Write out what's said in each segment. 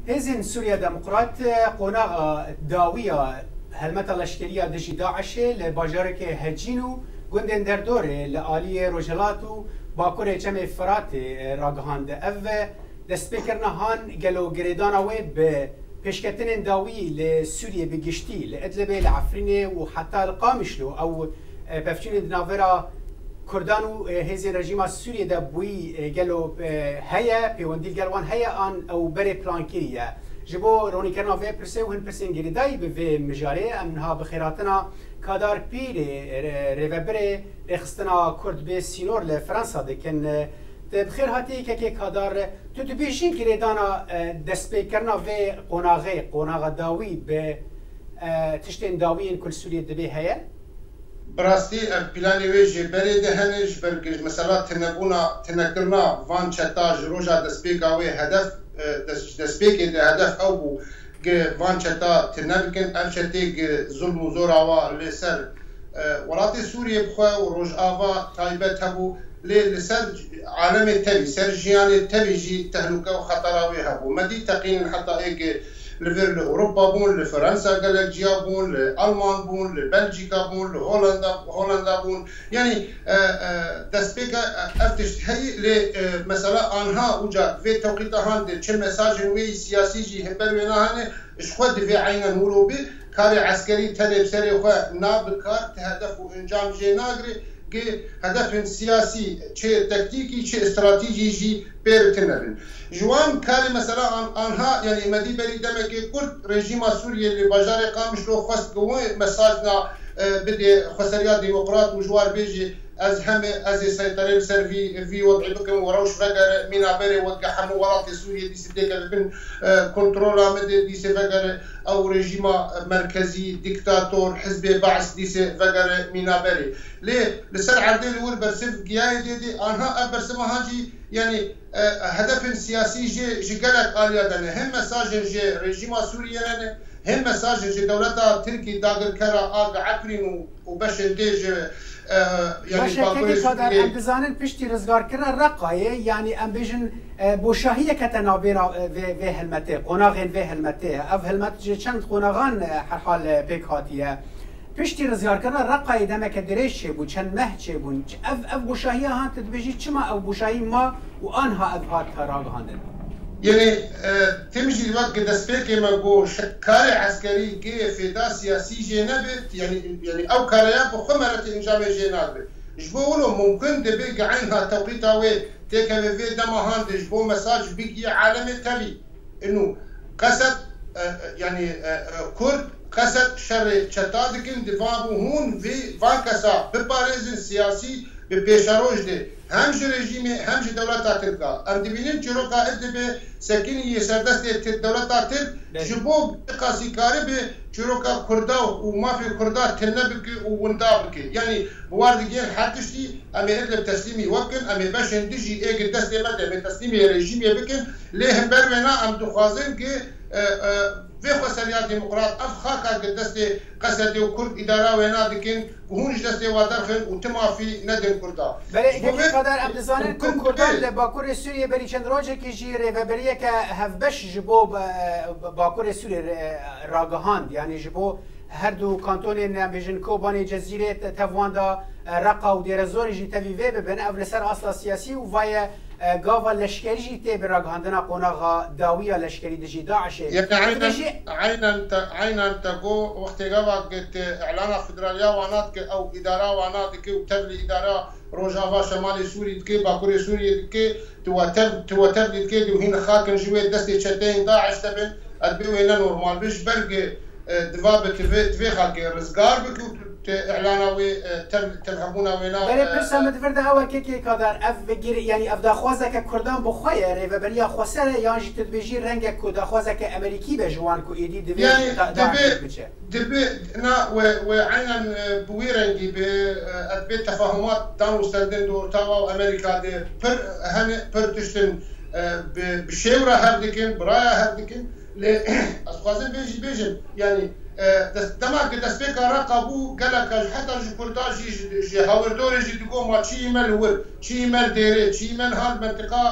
هزين سوريا ديمقراط قناغ داوية هلمت لشکریه دجی داعش لباجارك هجینو گندن در دوره لآلی روجلاتو باکور جمع فرات راگهاند او دست بکرنا هان گلو گریدانا وی به پیشکتن داوی لسوريا بگشتی لإدلب لعفرين وحتى القامشلو او بفچون دناورا كردانو هزي رژیم سوريا دا بوي گلو هيا بيونديل گلوان هيا ان او بري بلانكيريا جبو روني كنا في برسي وهن برسين جريداي بفي مجاري امنها بخيراتنا كادار بيري ريفبري اخستنا كرد بي سينور لفرنسا دكن بخير هاتي كي كادار تتبيشين جريدانا دسبي كرنا في قناغ داوي ب تشتين داويين كل سوريا دبي هيا براستی پلانی ویژه بری دهنش برگش مثلا تنکرنا وان چتاج روزا دسپیکاوی هدف دسپیکی ده هدف او بو وان چتا تنبکن ارچتی ظلم و زور آوا لسر ولاتی سوریه بخوا و روز آوا تایبت هبو لسر عالم تبی سر جیان تبی جی تهلوکه و خطراوی هبو مدی تقین حتی ایک لفر لأوروبا بون لفرنسا قالك جيا بون لألمان بون لبلجيكا بون لهولندا بون يعني دسبيكا افتش هي لمسألة انها وجا في توقيتها هاند چه مساج وي سياسي جي هبر وينا هاني اشخد في عينا نولو بي كاري عسكري تلب سري وخا ناب كار تهدف وانجام جي ناغري هدف سياسي چه تكتيكي چه استراتيجي جي بيرتنرن جوان كاري مثلا انها يعني مدي بري دمك كرد رژیم سوريا اللي بجار قامش لو خست قوي مساجنا بدي خسريات ديمقراط وجوار بيجي از هم از سيطرين سر في وضع بكم وروش فقر من عبري وقحمو ورات سوريا دي سديك بن كنترول مدي دي فقر او رژیم مركزي ديكتاتور حزب بعث دي فقر من عبري ليه لسر عردين الاول برسف قياي دي انها برسمها هاجي يعني هدف سياسي جي قالك آليادنا هم مساج جي رژیم سوريا هم مساج جي دولتا تركي داغر كرا آغ عفرين وبشر ديج يعني باكوري سوريا ام بزانن پشتی رزگار کرا رقایه يعني ام بيجن بوشاهيه كتنابيرا في هلمته قناغين في هلمته اف هلمت جي چند قناغان حال بيك هاتيه پشتی رزگار کرا رقایه دمك دريش بو چند مه چه بون اف بوشاهيه هان تدبيجي چما او بوشاهي ما وانها اف هات تراغ هاندن يعني تمشي الوقت دسبيكي ما جو كاري عسكري كي فدا سياسي جي نبت يعني او كاريات بخمرة انجام جي نبت جبولو ممكن دبي عينها توقيتها وي تيكا في دما هاند جبو مساج بيجي عالمي تبي انه قصد يعني كرد قصد شر چتادكن دفاعو هون في فانكسا بباريزن سياسي ببيشاروج دي همج رژیم همج دولتا ترکا ام دبینیم چروکا ادبه سکینی سردست دولتا ترک جبو قاسی کاری به چروکا کردا و مافی کردا تنبکی و وندا بکی یعنی بواردگین حتشتی امی ادب تسلیمی وکن امی باشن دیجی ایک دست مده من تسلیمی رژیمی بکن لیهم برمنا ام دخوازن که في خسريات ديمقراط افخاكا قدست قصدي وكرد اداره وينا دكن وهونش دستي وادرخن وتما في ندن كردا بلي قدر ابدزانن كل كردان لباكور سوريا بري چند روجه كي جيري وبريه ك هفبش جبو باكور سوريا راغهاند يعني جبو هر دو كانتون نامبيجن كوباني جزيره تفواندا رقا وديرزوري جي تفيفي ببن افلسر اصلا سياسي وفايا قاوا لشكري جيتي براغاندنا قناغا داوية لشكري دجي داعش يعني عينا تقو وقت قاوا قلت اعلان فدراليا وانات او اداره وانات كي وتبلي اداره روجافا شمالي سوري كي باكوري سوري كي توتبلي كي وهنا خاكن جوي دستي تشتين داعش تبن ادبي وين نورمال بيش برق دفابة تفي خاكي رزقار بك اعلانوي تلهبونا وينا بله برسا مدفرد هوا كي كادر اف بگیر يعني اف داخوازك كردان بخويا ريفبريا خوسر يانجي تدبيجي رنگك كو داخوازك امريكي بجوان كو ايدي دبي يعني دبي نا وعينا بويرنجي بأدبي تفاهمات دانو ستندن دور تاوا وامريكا دي پر هن پر تشتن بشيورا هردكن برايا هردكن اشخاص بيجن يعني دماغ دەستپێک ڕقا بوو گەلەکەش حتا ji کورداژی ji هاوردۆرê jî digoma çî mel wir çî mel dêrê çî mel hal mentika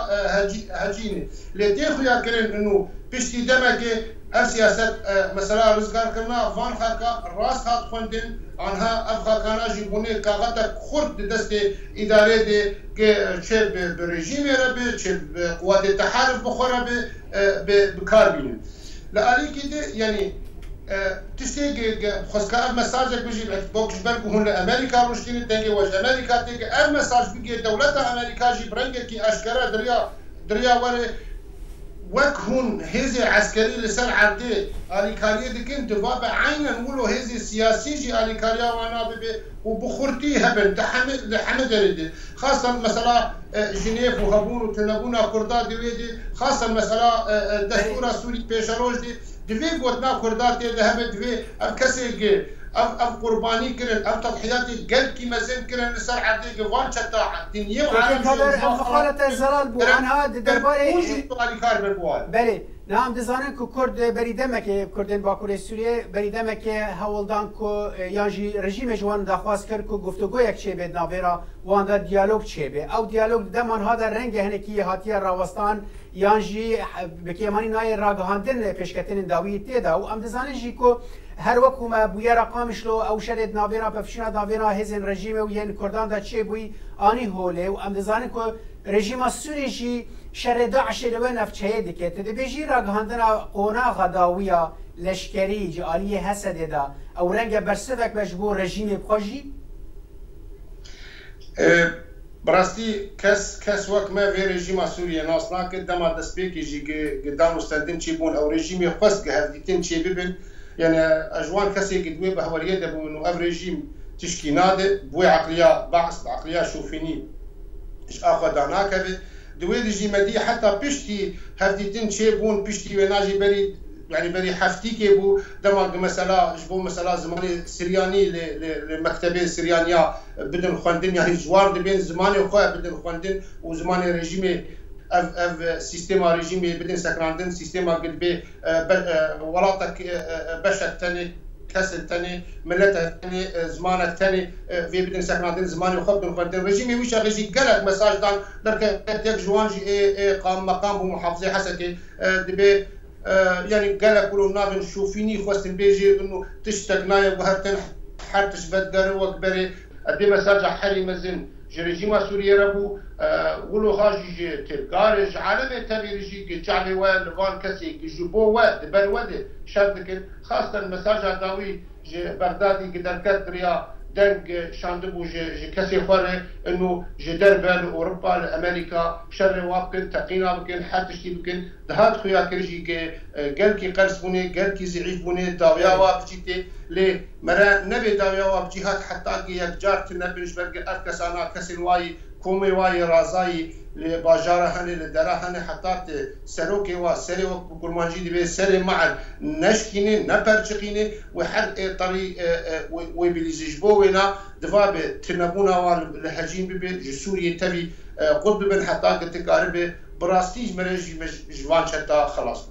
hecînê lê tê xuya kirin û piştî demekê ev siyaset mesela rizgarkirina van xelka rast hat xwendin anha ev xelkana jî bûnê kaxeta xurt di destê îdarê de çê bi rejîmê re bi çê bi quwatê teherif bixwe re bi kar bînin li alîkî de yanî تشتي خسكا مساجك بيجي بوكش بالكو هون امريكا مشكله تنجي واش امريكا تيجي ام مساج بيجي دولتها امريكا جي برنجه كي اشكرا دريا وري وك هون هزي عسكري لسر عردي اليكاريه دكين دفابا عينا نقولوا هزي سياسي جي اليكاريا وانا وبخورتي هبل لحمد ريدي خاصه مثلا جنيف وهبون وتنبونا كردا دويدي خاصه مثلا دستور سوري بيشروج دي دوی گوتنا کردار تیده همه دوی ام کسی که ام قربانی کرن ام تضحیاتی گل کی مزن کرن لسر عدی گوان چتا دنیا و عالم ام خالت الزلال بو عنها درباره کار بوال بله نعم دزانن کو کرد بریدمه که کردن باکور سوریه بریدمه که هولدان کو یانجی رژیم جوان دخواست کرد کو گفتگو یک چه به ناورا وان دا دیالوگ چه به او دیالوگ دمان ها در رنگ هنکی هاتیه راوستان یانجی بکیمانی نای راگهاندن پیشکتن داوی تیدا و ام دزانن جی کو هر وقت ما بویا رقمش لو او شرط ناورا پفشنا ناورا هزن رژیم و ین کردان دا چه بوی آنی هوله و ام دزانن کو رژیم سوری جی شر داعش لو نفچه دکه تدبیجی راگهاندنا قوناغ داویا لشکری جی آلیه حسد دا او رنگ برسفک مجبور رژیم بخوشی براستی کس وقت ما في رژیم سوریه ناسنا که دما دستپیکی جی قدام مستندن چی بون او رژیم خاص که هفدیتن چی ببن يعني اجوان كسي قدوي بهوريه دبو انه اف ريجيم تشكي نادي بوي عقليه بعث عقليه شوفيني ايش اخذ هناك دوي ريجيم دي حتى بيشتي هفديتين شيبون بيشتي وناجي بري يعني بري حفتي كيبو دماغ مثلا جبو مثلا زماني سرياني لمكتبه سريانيا بدن خوندن يعني جوار بين زماني وخا بدن خوندن وزماني ريجيمي اف سيستما ريجيمي بدن سكراندن سيستما قد بي ولاتك بشك تاني كسل تاني ملتك تاني زمانك تاني في بدن سكراندن زماني وخبدن خوندن ريجيمي ويش ريجي قالك مساج دان درك جوانجي قام مقام بمحافظه حسكي دبي يعني قالك كلهم نابن شوفيني خوستن بيجي انه تشتك نايم وهرتن حرتش بدقر وكبري ادي مساج حري مزن رژیم سوریه ربو ولو خاجی تلقارج عالم تبیرجی جعلی و لوان کسی که جبو و دبر وده شرط کن خاصة مساج داوی بغدادی که درکت ریا دنگ شانده بو کسی خوره انه دربل اوروبا لامریکا شر وابکن تقینا بکن حتشتی بکن دهات خویا کرجی که گل کی قرص بونه گل کی ضعیف بونه داویا واب جیته لی مرا نبی داویا واب جهات حتی که یک جارت نبیش برگ ارکسانا کسی وای کومی وای رازایی لباجاره هني لدرا هني حتى سروكي وسري وكرمانجي دي سري مع نشكيني نبرشقيني وحد طريق وبيليجبوينا دفاب تنبونا والهجين ببي جسوري تبي قطب بن حتى قتقارب براستيج مرجي جوان شتا خلاص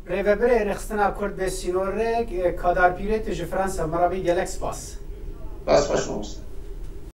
ريفبري رخصنا كرد بسينورك كادار بيريت جو فرنسا مرابي جالكس باس باس باش